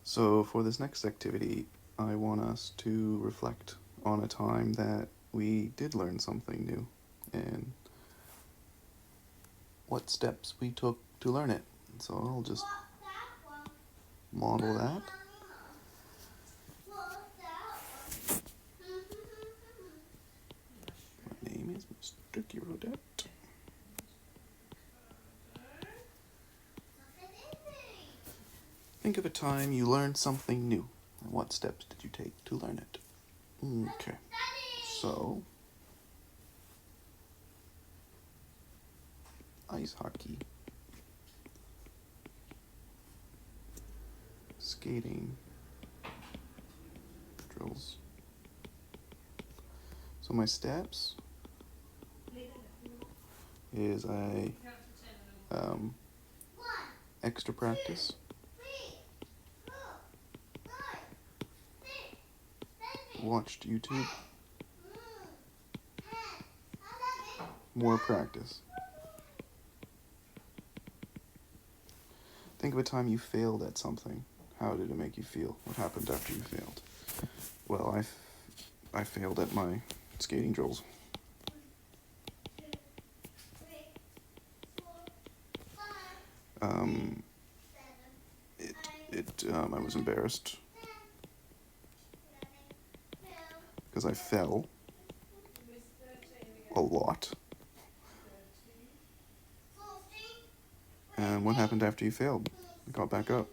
So for this next activity, I want us to reflect on a time that we did learn something new and what steps we took to learn it. So I'll just model that. My name is Mr. Girodette. Think of a time you learned something new, and what steps did you take to learn it? Okay, so ice hockey, skating, drills. So my steps is I extra practice, watched YouTube, more practice. Think of a time you failed at something. How did it make you feel? What happened after you failed? Well, I failed at my skating drills. I was embarrassed because I fell a lot. And what happened after you failed? You got back up.